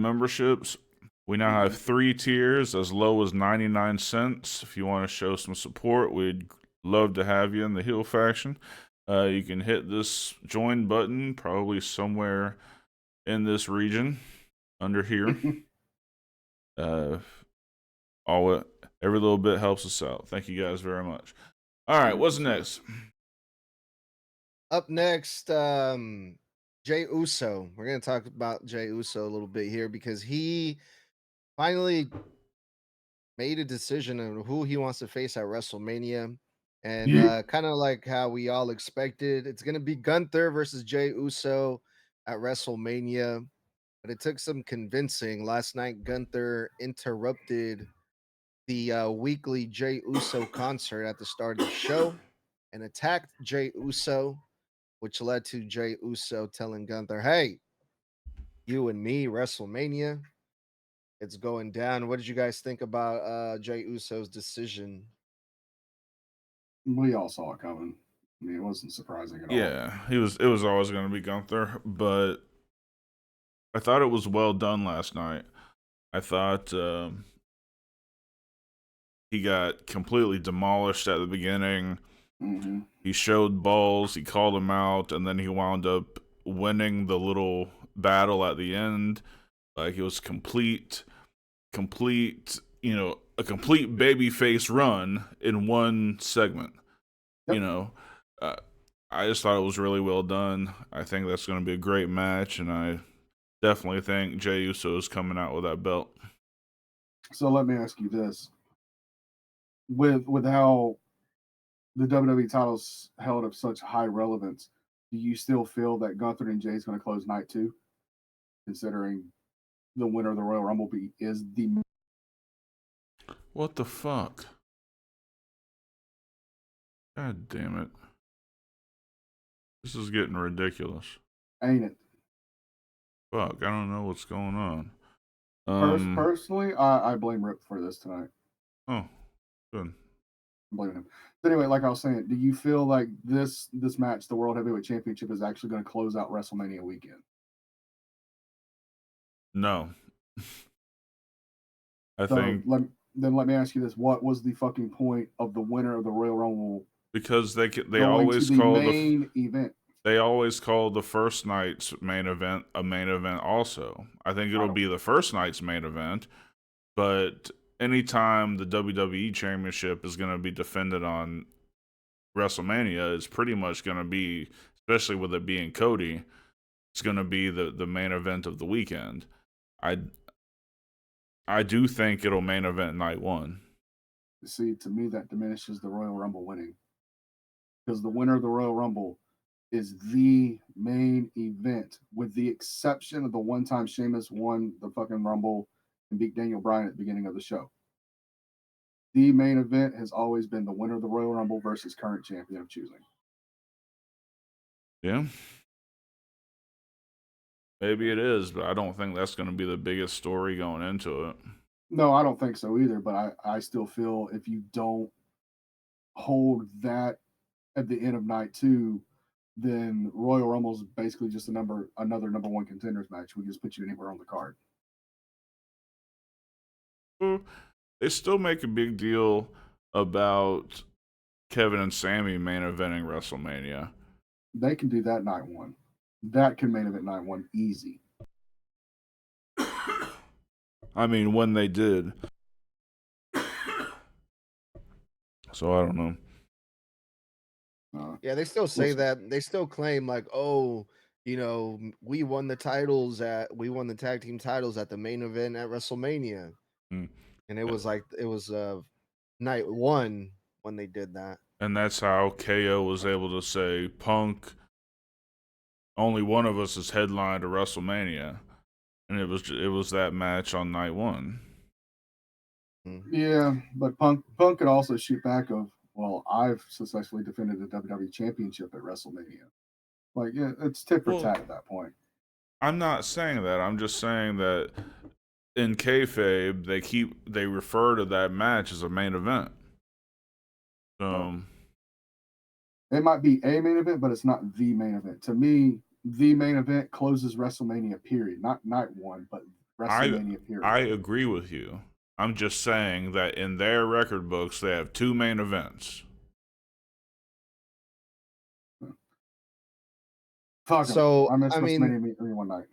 memberships. We now have 3 tiers as low as 99 cents. If you want to show some support, we'd love to have you in the heel faction. You can hit this join button probably somewhere in this region under here. Every little bit helps us out. Thank you guys very much. All right, what's next? Up next, Jey Uso. We're going to talk about Jey Uso a little bit here because he finally made a decision on who he wants to face at WrestleMania. And kind of like how we all expected, it's going to be Gunther versus Jey Uso at WrestleMania. But it took some convincing. Last night, Gunther interrupted the weekly Jey Uso concert at the start of the show and attacked Jey Uso, which led to Jey Uso telling Gunther, "Hey, you and me, WrestleMania, it's going down." What did you guys think about Jey Uso's decision? We all saw it coming. I mean, it wasn't surprising at all. Yeah, it was always going to be Gunther, but I thought it was well done last night. I thought he got completely demolished at the beginning. Mm-hmm. He showed balls, he called him out, and then he wound up winning the little battle at the end. Like, it was complete, a complete babyface run in one segment. Yep. I just thought it was really well done. I think that's going to be a great match, and I definitely think Jey Uso is coming out with that belt. So let me ask you this: with how the WWE titles held of such high relevance, do you still feel that Gunther and Jey is going to close night 2, considering the winner of the Royal Rumble is the... What the fuck? God damn it. This is getting ridiculous. Ain't it? Fuck, I don't know what's going on. Personally, I blame Rip for this tonight. Oh, good. I'm blaming him. But anyway, like I was saying, do you feel like this match, the World Heavyweight Championship, is actually going to close out WrestleMania weekend? No. I So think... let me ask you this. What was the fucking point of the winner of the Royal Rumble? Because they always call the main event. They always call the first night's main event a main event also. I think it'll be the first night's main event, but anytime the WWE Championship is going to be defended on WrestleMania, it's pretty much going to be, especially with it being Cody, it's going to be the main event of the weekend. I do think it'll main event night 1. See, to me, that diminishes the Royal Rumble winning. Because the winner of the Royal Rumble is the main event, with the exception of the one time Sheamus won the fucking Rumble and beat Daniel Bryan at the beginning of the show. The main event has always been the winner of the Royal Rumble versus current champion of choosing. Yeah. Maybe it is, but I don't think that's going to be the biggest story going into it. No, I don't think so either, but I still feel if you don't hold that at the end of night 2, then Royal Rumble is basically just another number 1 contenders match. We just put you anywhere on the card. They still make a big deal about Kevin and Sami main eventing WrestleMania. They can do that night 1. That can main event night 1 easy. I mean, when they did. So I don't know. Yeah, they still say that. They still claim like, oh, we won the tag team titles at the main event at WrestleMania. And it was night 1 when they did that. And that's how KO was able to say, Punk, only one of us is headlined to WrestleMania. And it was that match on night 1. Yeah, but Punk could also shoot back of, well, I've successfully defended the WWE Championship at WrestleMania. Like, yeah, it's tit for tat at that point. I'm not saying that. I'm just saying that in kayfabe, they refer to that match as a main event. It might be a main event, but it's not the main event. To me, the main event closes WrestleMania, period. Not night 1, but WrestleMania period. I agree with you. I'm just saying that in their record books, they have 2 main events. Fuck 'em. So, I missed I mean, WrestleMania only one night.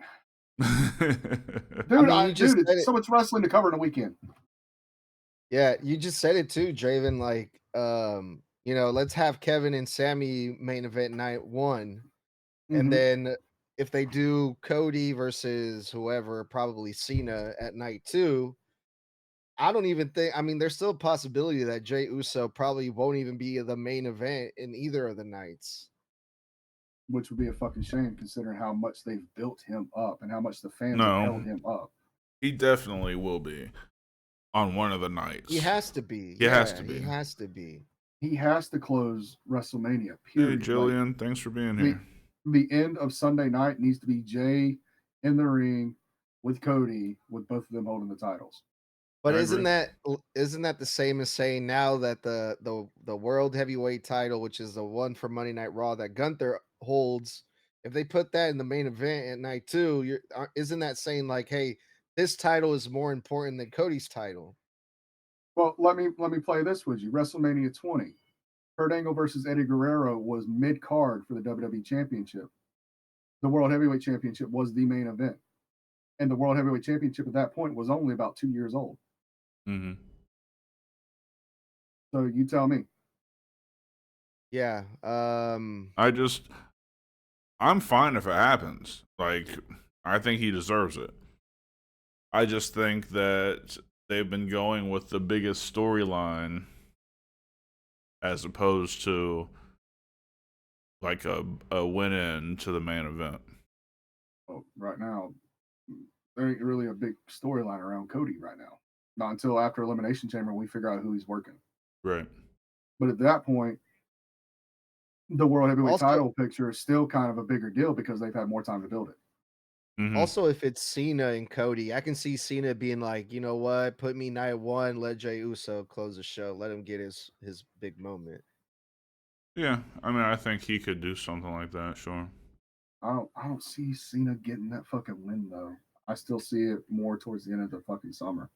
I mean, you just Dude, said it's it. so much wrestling to cover in a weekend. Yeah, you just said it too, Draven. Like, let's have Kevin and Sammy main event night 1, and Mhm. then if they do Cody versus whoever, probably Cena at night 2. I don't even think. I mean, there's still a possibility that Jey Uso probably won't even be the main event in either of the nights. Which would be a fucking shame considering how much they've built him up and how much the fans have No, held him up. he definitely will be on one of the nights. He has to be. He has to be. He has to be. He has to close WrestleMania, Hey, period. Jillian, thanks for being the, here. the end of Sunday night needs to be Jey in the ring with Cody, with both of them holding the titles. But I isn't agree. that the same as saying now that the world heavyweight title, which is the one for Monday Night Raw that Gunther holds, if they put that in the main event at night 2, isn't that saying like, hey, this title is more important than Cody's title? Well, let me play this with you. WrestleMania 20, Kurt Angle versus Eddie Guerrero was mid card for the WWE Championship. The World Heavyweight Championship was the main event, and the World Heavyweight Championship at that point was only about 2 years old. Mm-hmm. So you tell me. Yeah. I'm fine if it happens. Like, I think he deserves it. I just think that they've been going with the biggest storyline as opposed to like a win in to the main event. Well, right now, there ain't really a big storyline around Cody right now. Not until after Elimination Chamber we figure out who he's working. Right. But at that point, the World Heavyweight Also, title picture is still kind of a bigger deal because they've had more time to build it. Mm-hmm. also, if it's Cena and Cody, I can see Cena being like, you know what, put me night 1, let Jey Uso close the show, let him get his big moment. Yeah, I mean, I think he could do something like that. Sure. I don't see Cena getting that fucking win though. I still see it more towards the end of the fucking summer.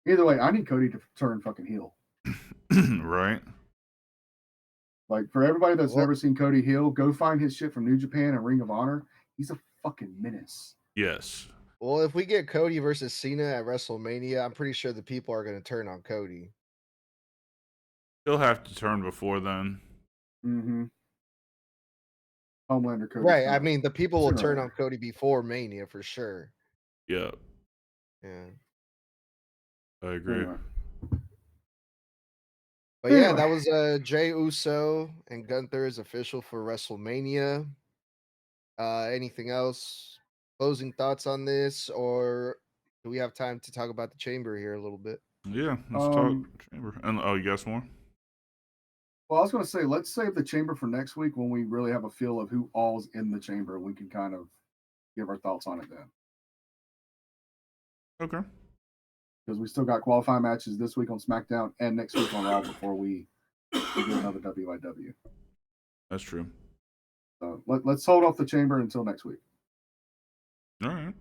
Either way, I need Cody to turn fucking heel. Right. Like for everybody that's Well, never seen Cody heel, go find his shit from New Japan and Ring of Honor. He's a fucking menace. Yes. well, if we get Cody versus Cena at WrestleMania, I'm pretty sure the people are going to turn on Cody. He'll have to turn before then. Mm-hmm. Homelander Cody. Right. I mean, the people will Sooner or turn later. on Cody before Mania for sure. Yeah, Yeah. I agree. Anyway. But yeah, Anyway. that was Jey Uso and Gunther is official for WrestleMania. Anything else? Closing thoughts on this, or do we have time to talk about the chamber here a little bit? Yeah, let's talk chamber. And you got some more? Well, I was going to say, let's save the chamber for next week when we really have a feel of who all's in the chamber. We can kind of give our thoughts on it then. Okay. Because we still got qualifying matches this week on SmackDown and next week on Raw before we do another WIW. That's true. So let's hold off the chamber until next week. All right.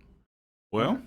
Well,